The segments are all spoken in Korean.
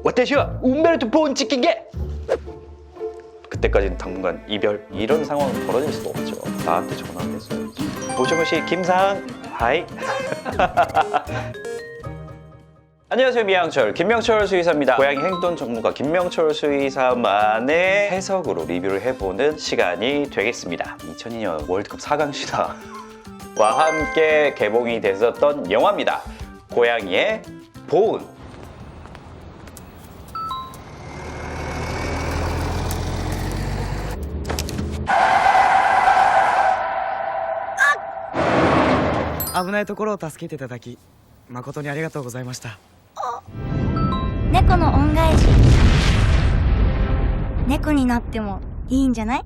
와타시와 운메르토 본 찍힌 게 그때까지는 당분간 이별 이런 상황은 벌어질 수가 없죠. 나한테 전화를 했어요. 모시모시 김상 하이. 안녕하세요, 미양철 김명철 수의사입니다. 고양이 행동 전문가 김명철 수의사만의 해석으로 리뷰를 해보는 시간이 되겠습니다. 2002년 월드컵 4강 신화와 함께 개봉이 됐었던 영화입니다. 고양이의 보은.危ないところを助けていただき誠にありがとうございました。猫の恩返し。猫になってもいいんじゃない？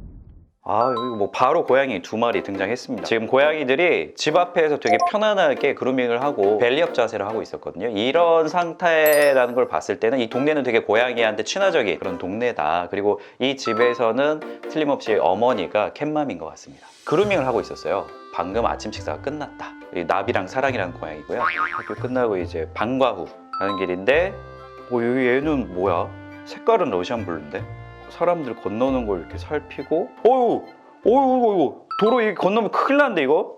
아, 여기 뭐 바로 고양이 두 마리 등장했습니다. 지금 고양이들이 집 앞에서 되게 편안하게 그루밍을 하고 벨리업 자세를 하고 있었거든요. 이런 상태라는 걸 봤을 때는 이 동네는 되게 고양이한테 친화적인 그런 동네다. 그리고 이 집에서는 틀림없이 어머니가 캣맘인 것 같습니다. 그루밍을 하고 있었어요. 방금 아침 식사가 끝났다. 이 나비랑 사랑이라는 고양이고요. 학교 끝나고 이제 방과 후 가는 길인데 여기 얘는 뭐야? 색깔은 러시안 블루인데? 사람들 건너는 걸 이렇게 살피고 어휴 도로 이 건너면 큰일 난데 이거?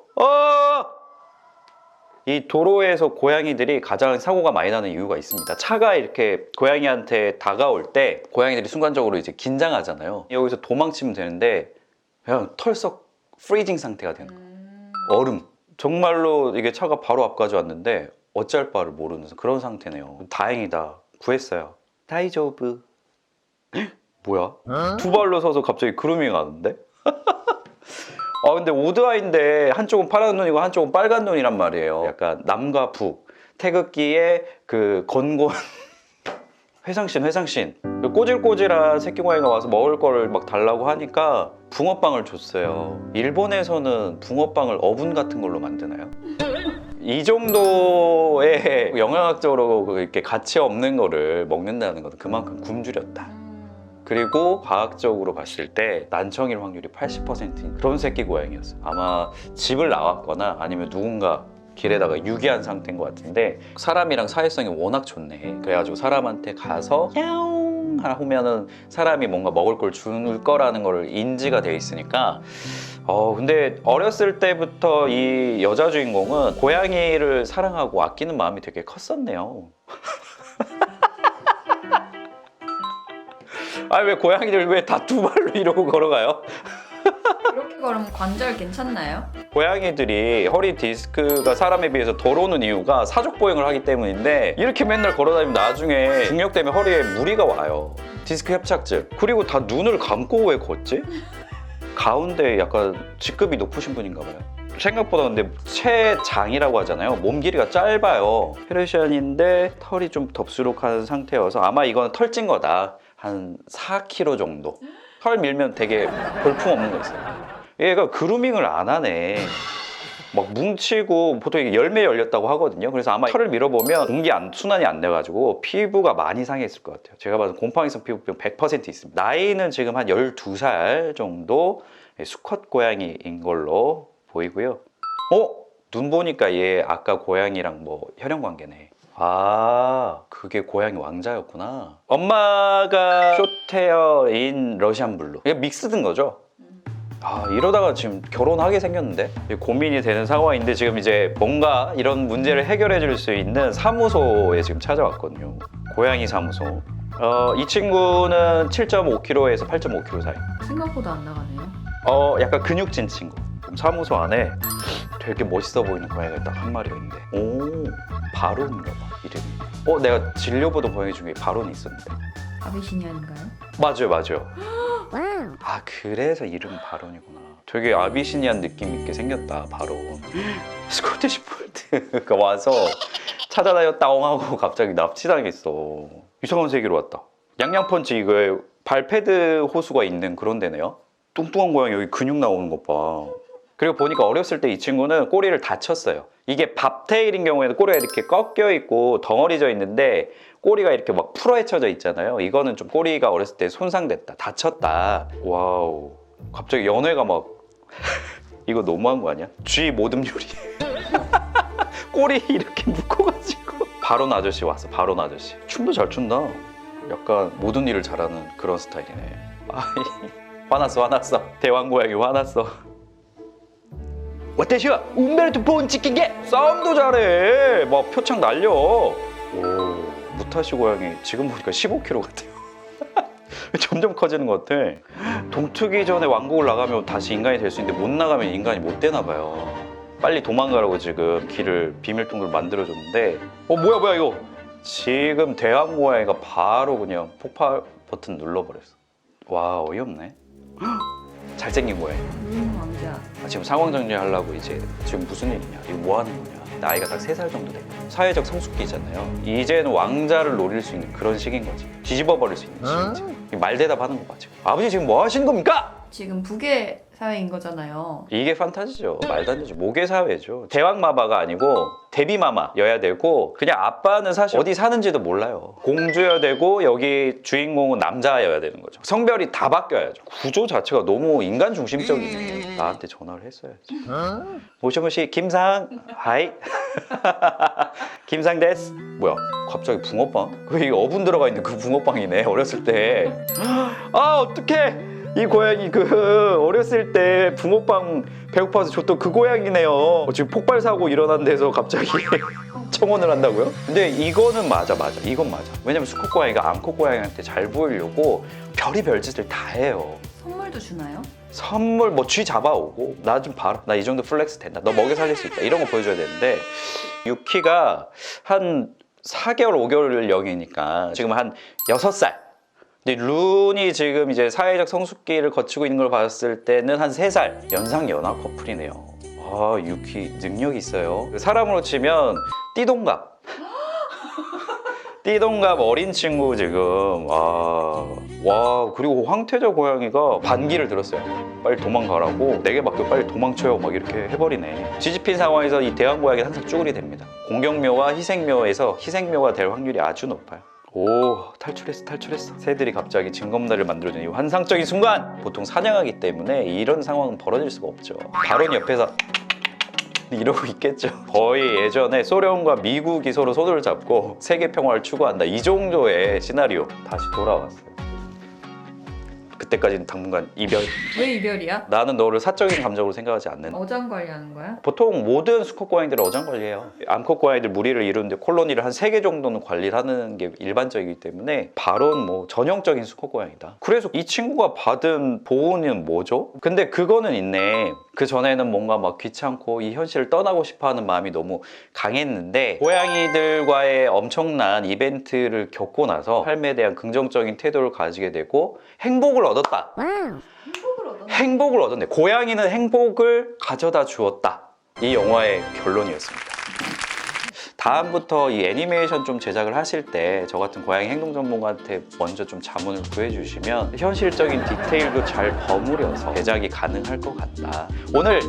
이 도로에서 고양이들이 가장 사고가 많이 나는 이유가 있습니다. 차가 이렇게 고양이한테 다가올 때 고양이들이 순간적으로 이제 긴장하잖아요. 여기서 도망치면 되는데 그냥 털썩 프리징 상태가 되는 거예요. 얼음. 정말로 이게 차가 바로 앞까지 왔는데 어쩔 바를 모르는 그런 상태네요. 다행이다. 구했어요. 다이조브. 뭐야? 두 발로 서서 갑자기 그루밍 하는데? 아 근데 오드아이인데 한쪽은 파란 눈이고 한쪽은 빨간 눈이란 말이에요. 약간 남과 북 태극기의 그 건곤 회상신 꼬질꼬질한 새끼 고양이가 와서 먹을 거를 막 달라고 하니까 붕어빵을 줬어요. 일본에서는 붕어빵을 어분 같은 걸로 만드나요? 이 정도의 영양학적으로 이렇게 가치 없는 거를 먹는다는 것은 그만큼 굶주렸다. 그리고 과학적으로 봤을 때 난청일 확률이 80%인 그런 새끼 고양이였어요. 아마 집을 나왔거나 아니면 누군가 길에다가 유기한 상태인 것 같은데 사람이랑 사회성이 워낙 좋네. 그래가지고 사람한테 가서 야옹 하면은 사람이 뭔가 먹을 걸 줄 거라는 걸 인지가 돼 있으니까 근데 어렸을 때부터 이 여자 주인공은 고양이를 사랑하고 아끼는 마음이 되게 컸었네요. 아니 왜 고양이들 왜 다 두 발로 이러고 걸어가요? 이렇게 걸으면 관절 괜찮나요? 고양이들이 허리 디스크가 사람에 비해서 덜 오는 이유가 사족 보행을 하기 때문인데 이렇게 맨날 걸어다니면 나중에 중력 때문에 허리에 무리가 와요. 디스크 협착증. 그리고 다 눈을 감고 왜 걷지? 가운데 약간 직급이 높으신 분인가 봐요. 생각보다 근데 최장이라고 하잖아요. 몸 길이가 짧아요. 페르시안인데 털이 좀 덥수룩한 상태여서 아마 이건 털찐 거다. 한 4kg 정도. 털 밀면 되게 볼품 없는 거 있어요. 얘가 그루밍을 안 하네. 막 뭉치고 보통 이게 열매 열렸다고 하거든요. 그래서 아마 털을 밀어보면 순환이 안 돼가지고 피부가 많이 상했을 것 같아요. 제가 봐서 곰팡이성 피부병 100% 있습니다. 나이는 지금 한 12살 정도 수컷 고양이인 걸로 보이고요. 눈 보니까 얘 아까 고양이랑 뭐 혈연 관계네. 그게 고양이 왕자였구나. 엄마가 숏헤어인 러시안 블루. 이게 믹스든 거죠? 이러다가 지금 결혼하게 생겼는데? 고민이 되는 상황인데 지금 이제 뭔가 이런 문제를 해결해 줄 수 있는 사무소에 지금 찾아왔거든요. 고양이 사무소. 이 친구는 7.5kg에서 8.5kg 사이. 생각보다 안 나가네요. 약간 근육진 친구. 사무소 안에 되게 멋있어 보이는 고양이가 딱 한 마리가 있는데 바론인가 봐 이름이. 내가 진료보던 고양이 중에 바론이 있었는데. 아비시니안인가요? 맞아요. 그래서 이름 바론이구나. 되게 아비시니안 느낌 있게 생겼다. 바론. 스코티시 폴드가 와서 찾아다녔다옹 하고 갑자기 납치당했어. 이상한 세계로 왔다. 양양펀치 이거에 발패드 호수가 있는 그런 데네요. 뚱뚱한 고양이 여기 근육 나오는 것 봐. 그리고 보니까 어렸을 때 이 친구는 꼬리를 다쳤어요. 이게 밥테일인 경우에는 꼬리가 이렇게 꺾여 있고 덩어리져 있는데 꼬리가 이렇게 막 풀어헤쳐져 있잖아요. 이거는 좀 꼬리가 어렸을 때 손상됐다, 다쳤다. 와우. 갑자기 연애가 막 이거 너무한 거 아니야? 쥐 모듬 요리. 꼬리 이렇게 묶어가지고. 바론 아저씨 왔어. 바론 아저씨. 춤도 잘 춘다. 약간 모든 일을 잘하는 그런 스타일이네. 아이, 화났어. 대왕 고양이 화났어. 와타시와 운베르토 본치킨게 싸움도 잘해. 막 표창 날려. 오, 무타시 고양이 지금 보니까 15kg 같아요. 점점 커지는 것 같아. 동트기 전에 왕국을 나가면 다시 인간이 될 수 있는데 못 나가면 인간이 못 되나 봐요. 빨리 도망가라고 지금 길을 비밀통로를 만들어줬는데 뭐야 이거. 지금 대왕 고양이가 바로 그냥 폭발 버튼 눌러버렸어. 와, 어이없네. 잘생긴 고양이. 왕자. 지금 상황 정리하려고 이제 지금 무슨 일이냐, 이거 뭐 하는 거냐. 나이가 딱 3살 정도 돼. 사회적 성숙기잖아요. 이제는 왕자를 노릴 수 있는 그런 시기인 거지. 뒤집어 버릴 수 있는 시기지. 말 대답하는 거 봐, 지금. 아버지 지금 뭐 하시는 겁니까? 지금 북의 사회인 거잖아요. 이게 판타지죠. 말도 안 되죠. 모계 사회죠. 대왕 마마가 아니고 데뷔 마마여야 되고, 그냥 아빠는 사실 어디 사는지도 몰라요. 공주여야 되고 여기 주인공은 남자여야 되는 거죠. 성별이 다 바뀌어야죠. 구조 자체가 너무 인간 중심적이네. 나한테 전화를 했어야지. 모시모시 김상 하이. 김상 데스. 뭐야 갑자기 붕어빵? 그 어분 들어가 있는 그 붕어빵이네. 어렸을 때. 아 어떡해. 이 고양이 어렸을 때 붕어빵 배고파서 줬던 그 고양이네요. 지금 폭발 사고 일어난 데서 갑자기 청혼을 한다고요? 근데 이거는 맞아. 이건 맞아. 왜냐면 수컷 고양이가 암컷 고양이한테 잘 보이려고 별의별 짓을 다 해요. 선물도 주나요? 선물 뭐 쥐 잡아오고 나 좀 봐라. 나 이 정도 플렉스 된다. 너 먹여 살릴 수 있다. 이런 거 보여줘야 되는데 유키가 한 4개월, 5개월 영이니까 지금 한 6살. 근데 룬이 지금 이제 사회적 성숙기를 거치고 있는 걸 봤을 때는 한 3살. 연상연하 커플이네요. 아, 유키 능력이 있어요. 사람으로 치면 띠동갑. 띠동갑 어린 친구 지금. 와, 그리고 황태자 고양이가 반기를 들었어요. 빨리 도망가라고. 4개 맡겨 빨리 도망쳐요. 막 이렇게 해버리네. 뒤집힌 상황에서 이 대왕 고양이는 항상 쭈그리 됩니다. 공격묘와 희생묘에서 희생묘가 될 확률이 아주 높아요. 오, 탈출했어. 새들이 갑자기 징검다리를 만들어주는 이 환상적인 순간. 보통 사냥하기 때문에 이런 상황은 벌어질 수가 없죠. 바론 옆에서 이러고 있겠죠. 거의 예전에 소련과 미국이 서로 손을 잡고 세계 평화를 추구한다, 이 정도의 시나리오. 다시 돌아왔어요. 그때까지는 당분간 이별. 왜 이별이야? 나는 너를 사적인 감정으로 생각하지 않는. 어장 관리하는 거야? 보통 모든 수컷 고양이들은 어장 관리해요. 암컷 고양이들 무리를 이루는데 콜로니를 한 3개 정도는 관리를 하는 게 일반적이기 때문에 바론 뭐 전형적인 수컷 고양이다. 그래서 이 친구가 받은 보호는 뭐죠? 근데 그거는 있네. 그 전에는 뭔가 막 귀찮고 이 현실을 떠나고 싶어하는 마음이 너무 강했는데 고양이들과의 엄청난 이벤트를 겪고 나서 삶에 대한 긍정적인 태도를 가지게 되고 행복을 얻었다. 행복을 얻었네. 고양이는 행복을 가져다 주었다. 이 영화의 결론이었습니다. 다음부터 이 애니메이션 좀 제작을 하실 때 저 같은 고양이 행동 전문가한테 먼저 좀 자문을 구해주시면 현실적인 디테일도 잘 버무려서 제작이 가능할 것 같다. 오늘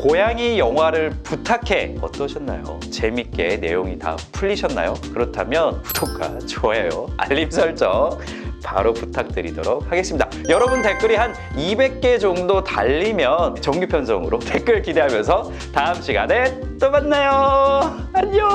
고양이 영화를 부탁해 어떠셨나요? 재밌게 내용이 다 풀리셨나요? 그렇다면 구독과 좋아요, 알림 설정 바로 부탁드리도록 하겠습니다. 여러분 댓글이 한 200개 정도 달리면 정규 편성으로 댓글 기대하면서 다음 시간에 또 만나요. 안녕.